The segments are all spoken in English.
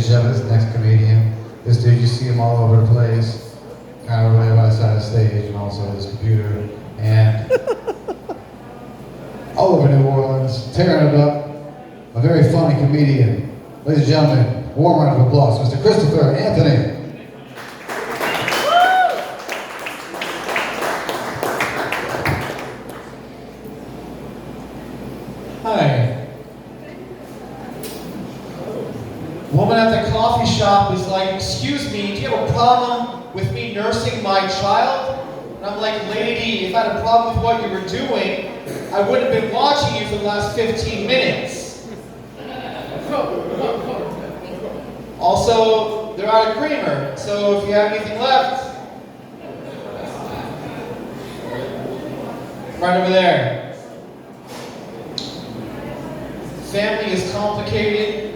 gentlemen, this next comedian. This dude, you see him all over the place, kind of right outside the stage, and also his computer, and all over New Orleans, tearing it up. A very funny comedian. Ladies and gentlemen, warm round of applause, Mr. Christopher Anthony. Hi. Woman at the coffee shop is like, excuse me, do you have a problem with me nursing my child? And I'm like, lady, if I had a problem with what you were doing, I wouldn't have been watching you for the last 15 minutes. Also, they're out of creamer, so if you have anything left, right over there. Family is complicated.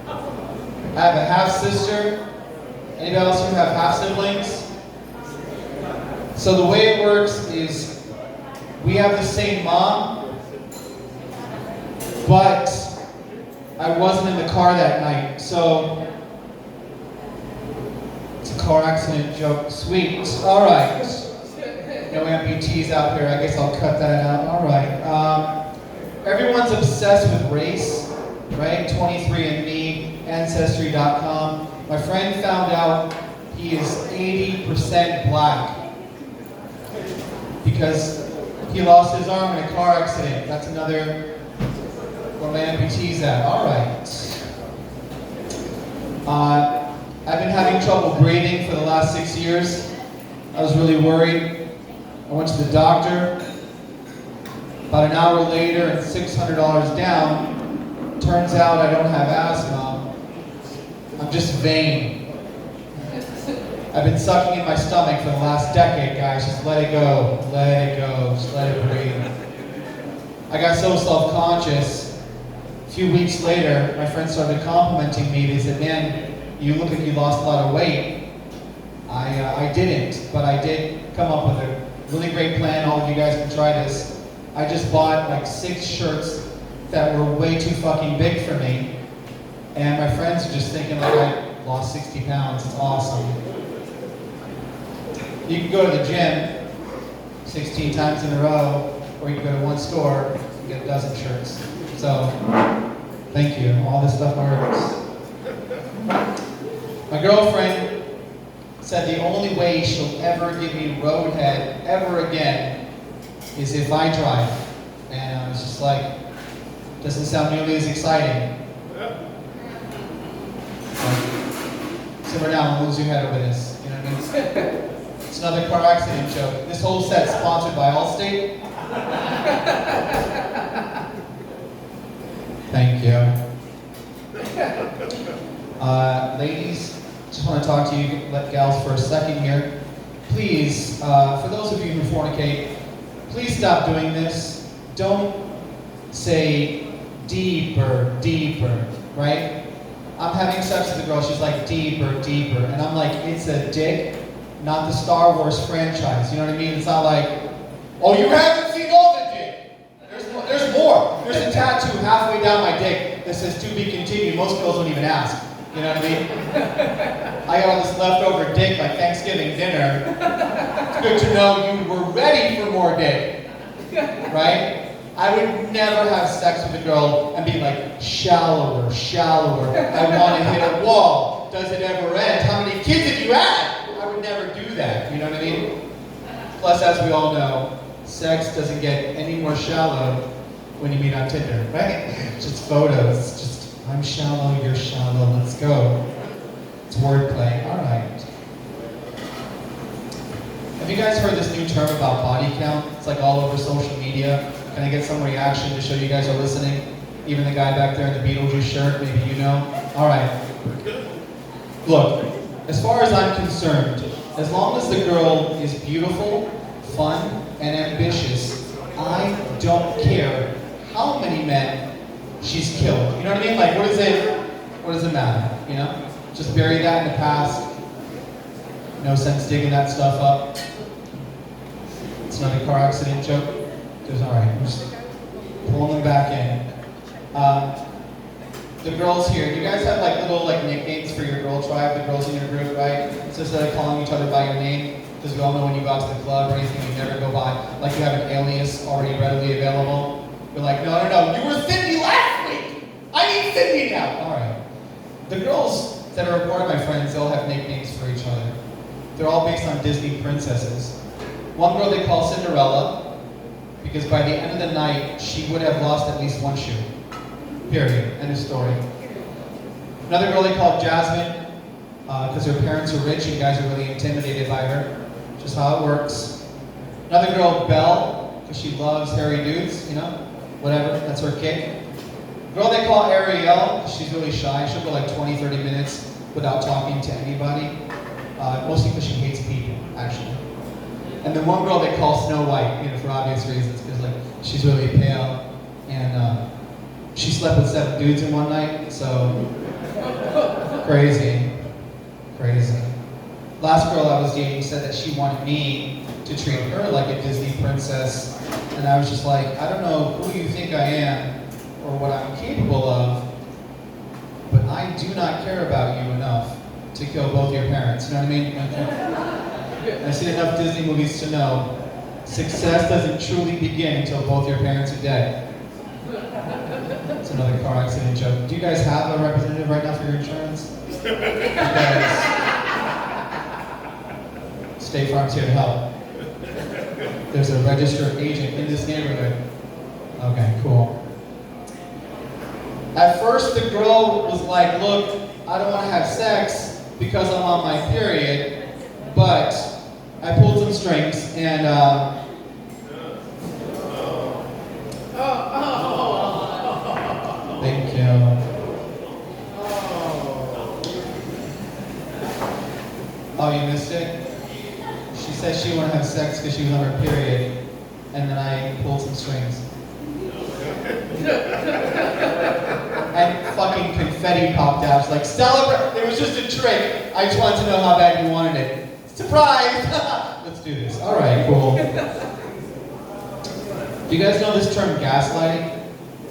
I have a half-sister. Anybody else who have half-siblings? So the way it works is we have the same mom, but I wasn't in the car that night, so it's a car accident joke. Sweet. All right. No amputees out there. I guess I'll cut that out. All right. Everyone's obsessed with race, right? 23andMe, Ancestry.com. My friend found out he is 80% black because he lost his arm in a car accident. That's another where my amputees at. All right. I've been having trouble breathing for the last 6 years. I was really worried. I went to the doctor. About an hour later and $600 down, turns out I don't have asthma. I'm just vain. I've been sucking in my stomach for the last decade, guys. Just let it go. Let it go. Just let it breathe. I got so self-conscious. A few weeks later, my friends started complimenting me. They said, man, you look like you lost a lot of weight. I didn't, but I did come up with a really great plan. All of you guys can try this. I just bought like 6 shirts that were way too fucking big for me. And my friends are just thinking like I lost 60 pounds. It's awesome. You can go to the gym 16 times in a row, or you can go to one store and get a dozen shirts. So, thank you. All this stuff works. My girlfriend said the only way she'll ever give me roadhead ever again is if I drive. And I was just like, doesn't sound nearly as exciting. Simmer down, lose your head over this. You know what I mean? It's another car accident joke. This whole set's sponsored by Allstate. Thank you. Ladies, just want to talk to you, gals, for a second here. Please, for those of you who fornicate, please stop doing this. Don't say deeper, deeper, right? I'm having sex with a girl, she's like, deeper, deeper. And I'm like, it's a dick, not the Star Wars franchise. You know what I mean? It's not like, oh, you haven't seen all the dick. There's more. There's a tattoo halfway down my dick that says to be continued. Most girls don't even ask. You know what I mean? I got all this leftover dick like Thanksgiving dinner. It's good to know you were ready for more dick, right? I would never have sex with a girl and be like, shallower, shallower. I want to hit a wall. Does it ever end? How many kids have you had? I would never do that, you know what I mean? Plus, as we all know, sex doesn't get any more shallow when you meet on Tinder, right? Just photos, it's just, I'm shallow, you're shallow, let's go. It's wordplay, all right. Have you guys heard this new term about body count? It's like all over social media. Can I get some reaction to show you guys are listening? Even the guy back there in the Beetlejuice shirt, maybe you know? All right. Look, as far as I'm concerned, as long as the girl is beautiful, fun, and ambitious, I don't care how many men she's killed. You know what I mean? Like, what does it matter, you know? Just bury that in the past. No sense digging that stuff up. It's not a car accident joke. Just, all right, I'm just pulling them back in. The girls here, do you guys have like little like girl tribe, the girls in your group, right? So instead of calling each other by your name, because we all know when you go out to the club or anything, you never go by, like you have an alias already readily available. You're like, no, you were Cindy last week! I need Cindy now! Alright. The girls that are a part of my friends, they all have nicknames for each other. They're all based on Disney princesses. One girl they call Cinderella, because by the end of the night, she would have lost at least one shoe. Period. End of story. Another girl they call Jasmine, because her parents are rich and guys are really intimidated by her. Just how it works. Another girl, Belle, because she loves hairy dudes, you know? Whatever, that's her kick. Girl they call Ariel, because she's really shy. She'll go like 20, 30 minutes without talking to anybody. Mostly because she hates people, actually. And then one girl they call Snow White, you know, for obvious reasons, because like she's really pale, and she slept with 7 dudes in one night, so crazy. Last girl I was dating said that she wanted me to treat her like a Disney princess, and I was just like, I don't know who you think I am or what I'm capable of, but I do not care about you enough to kill both your parents. You know what I mean? I've seen enough Disney movies to know success doesn't truly begin until both your parents are dead. It's another car accident joke. Do you guys have a representative right now for your insurance? Because State Farm's here to help. There's a registered agent in this neighborhood. Okay, cool. At first, the girl was like, look, I don't want to have sex because I'm on my period, but I pulled some strings and thank you. Oh, you missed it? She said she wanted to have sex because she was on her period, and then I pulled some strings. And fucking confetti popped out. She's like, celebrate! It was just a trick. I just wanted to know how bad you wanted it. Surprise! Let's do this. Alright, cool. Do you guys know this term gaslighting?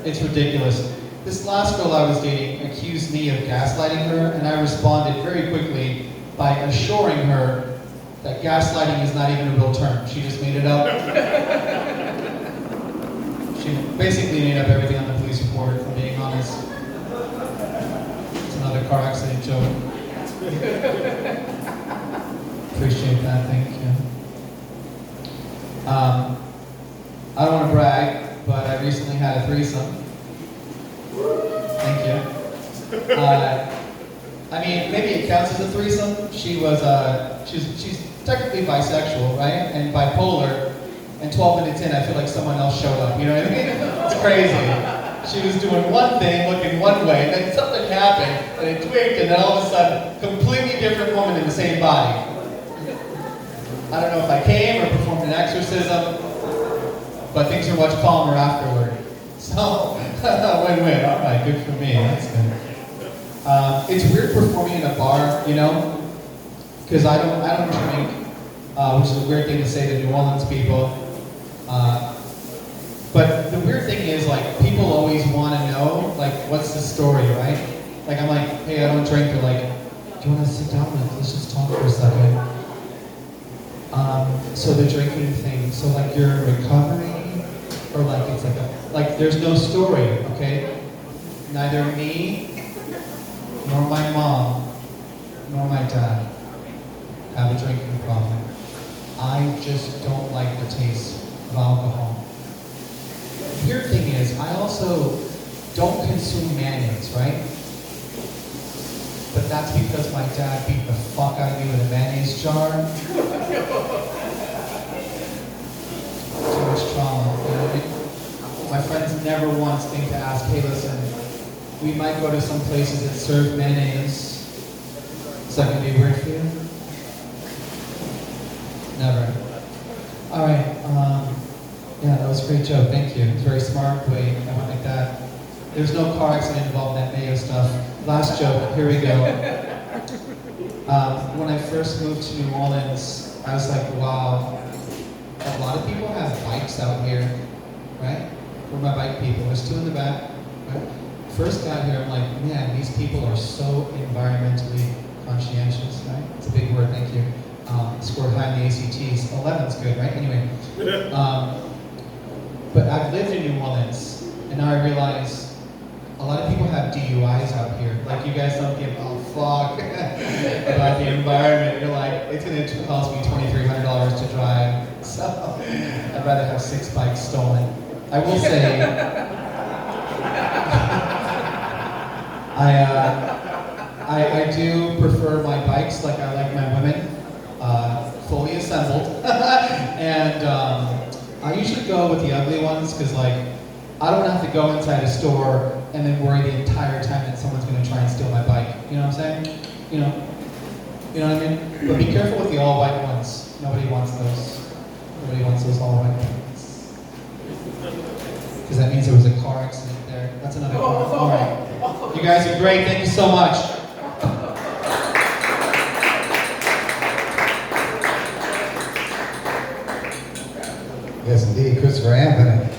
It's ridiculous. This last girl I was dating accused me of gaslighting her, and I responded very quickly by assuring her that gaslighting is not even a real term. She just made it up. She basically made up everything on the police report, if I'm being honest. It's another car accident joke. Appreciate that, thank you. I don't want to brag, but I recently had a threesome. Thank you. I mean, maybe it counts as a threesome. She's technically bisexual, right? And bipolar. And 12 minutes in, I feel like someone else showed up. You know what I mean? It's crazy. She was doing one thing, looking one way, and then something happened, and it tweaked, and then all of a sudden, completely different woman in the same body. I don't know if I came or performed an exorcism, but things are much calmer afterward. So, win-win. All right, good for me. That's good. It's weird performing in a bar, you know, because I don't drink, which is a weird thing to say to New Orleans people. But the weird thing is, like, people always want to know, like, what's the story, right? Like, I'm like, hey, I don't drink. They're like, do you want to sit down? Let's just talk for a second. So the drinking thing, so like you're recovering, or like it's like there's no story, okay? Neither me, nor my mom, nor my dad have a drinking problem. I just don't like the taste of alcohol. The weird thing is, I also don't consume mayonnaise, right? But that's because my dad beat the fuck out of me with a mayonnaise jar. Too much trauma. You know? My friends never once think to ask, hey, listen, we might go to some places that serve mayonnaise. Is that going to be weird for you? Never. All right. Yeah, that was a great joke. Thank you. It was very smart. Wait, I went like that. There's no car accident involved in that mayo stuff. Last joke. Here we go. When I first moved to New Orleans, I was like, wow, a lot of people have bikes out here, right? Where are my bike people? There's 2 in the back. Right? First got here, I'm like, man, these people are so environmentally ambitious, right? It's a big word, thank you. Scored high in the ACTs. 11's good, right? Anyway. But I've lived in New Orleans, and now I realize a lot of people have DUIs out here. Like, you guys don't give a fuck about the environment. You're like, it's going to cost me $2,300 to drive, so I'd rather have 6 bikes stolen. I will say, I do prefer my bikes like I like my women, fully assembled. And I usually go with the ugly ones because, like, I don't have to go inside a store and then worry the entire time that someone's going to try and steal my bike. You know what I'm saying? You know what I mean? But be careful with the all white ones. Nobody wants those. Nobody wants those all white ones. Because that means there was a car accident there. That's another car. All right. You guys are great. Thank you so much. Yes, indeed, Christopher Anthony.